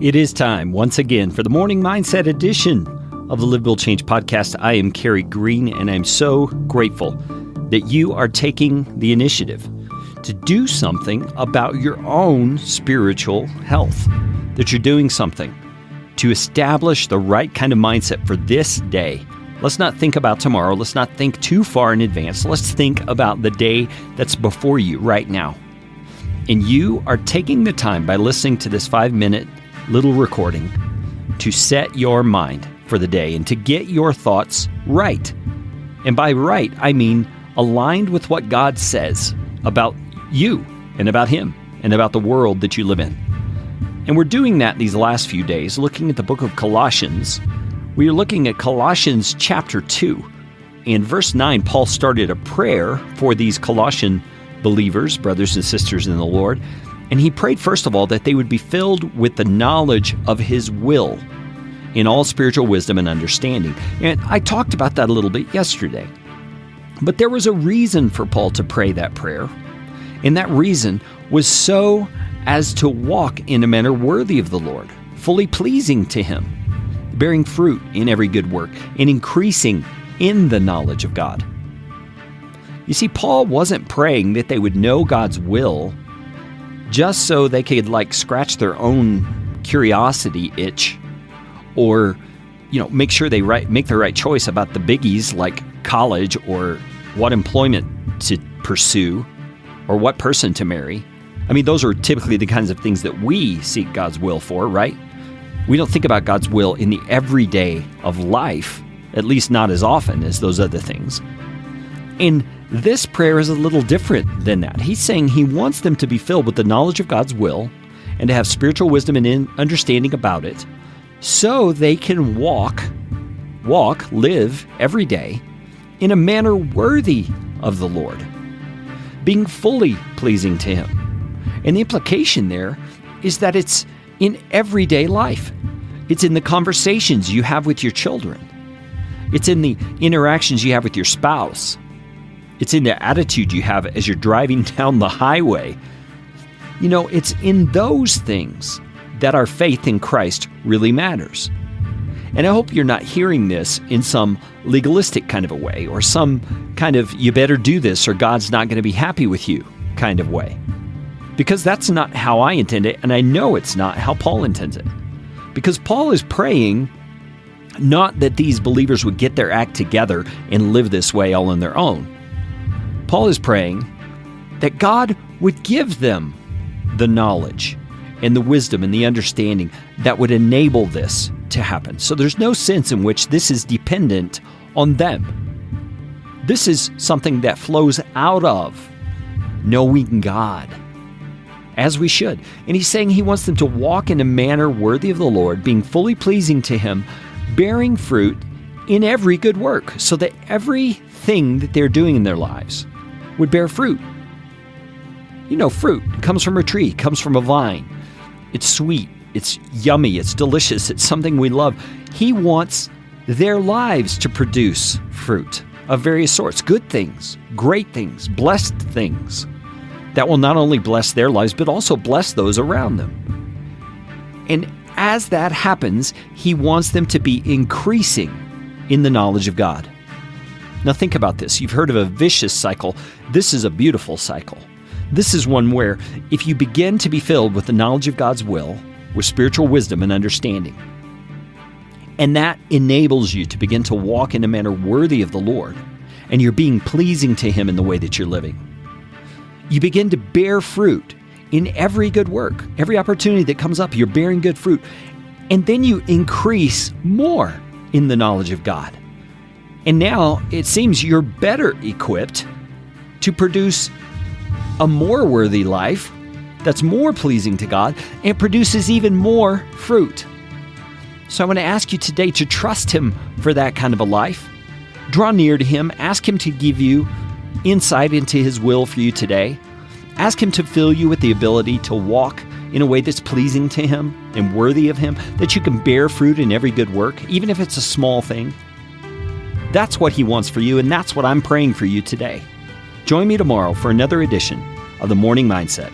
It is time once again for the Morning Mindset edition of the Live, Build, Change podcast. I am Kerry Green, and I'm so grateful that you are taking the initiative to do something about your own spiritual health, that you're doing something to establish the right kind of mindset for this day. Let's not think about tomorrow. Let's not think too far in advance. Let's think about the day that's before you right now. And you are taking the time by listening to this 5-minute little recording to set your mind for the day and to get your thoughts right. And by right, I mean aligned with what God says about you and about Him and about the world that you live in. And we're doing that these last few days, looking at the book of Colossians. We are looking at Colossians chapter 2. In verse 9, Paul started a prayer for these Colossian believers, brothers and sisters in the Lord. And he prayed, first of all, that they would be filled with the knowledge of His will in all spiritual wisdom and understanding. And I talked about that a little bit yesterday. But there was a reason for Paul to pray that prayer. And that reason was so as to walk in a manner worthy of the Lord, fully pleasing to Him, bearing fruit in every good work, and increasing in the knowledge of God. You see, Paul wasn't praying that they would know God's will just so they could scratch their own curiosity itch, or make sure they make the right choice about the biggies like college or what employment to pursue or what person to marry. I mean, those are typically the kinds of things that we seek God's will for, right? We don't think about God's will in the everyday of life, at least not as often as those other things. And this prayer is a little different than that. He's saying he wants them to be filled with the knowledge of God's will and to have spiritual wisdom and understanding about it so they can live every day in a manner worthy of the Lord, being fully pleasing to Him. And the implication there is that it's in everyday life. It's in the conversations you have with your children. It's in the interactions you have with your spouse. It's in the attitude you have as you're driving down the highway. It's in those things that our faith in Christ really matters. And I hope you're not hearing this in some legalistic kind of a way, or some kind of you better do this or God's not going to be happy with you kind of way. Because that's not how I intend it, and I know it's not how Paul intends it. Because Paul is praying not that these believers would get their act together and live this way all on their own. Paul is praying that God would give them the knowledge and the wisdom and the understanding that would enable this to happen. So there's no sense in which this is dependent on them. This is something that flows out of knowing God, as we should. And he's saying he wants them to walk in a manner worthy of the Lord, being fully pleasing to Him, bearing fruit in every good work, so that everything that they're doing in their lives would bear fruit. Fruit comes from a tree, comes from a vine. It's sweet, it's yummy, it's delicious, it's something we love. He wants their lives to produce fruit of various sorts, good things, great things, blessed things that will not only bless their lives, but also bless those around them. And as that happens, He wants them to be increasing in the knowledge of God. Now think about this. You've heard of a vicious cycle. This is a beautiful cycle. This is one where if you begin to be filled with the knowledge of God's will, with spiritual wisdom and understanding, and that enables you to begin to walk in a manner worthy of the Lord, and you're being pleasing to Him in the way that you're living, you begin to bear fruit in every good work. Every opportunity that comes up, you're bearing good fruit. And then you increase more in the knowledge of God. And now it seems you're better equipped to produce a more worthy life that's more pleasing to God and produces even more fruit. So I want to ask you today to trust Him for that kind of a life. Draw near to Him. Ask Him to give you insight into His will for you today. Ask Him to fill you with the ability to walk in a way that's pleasing to Him and worthy of Him, that you can bear fruit in every good work, even if it's a small thing. That's what He wants for you, and that's what I'm praying for you today. Join me tomorrow for another edition of the Morning Mindset.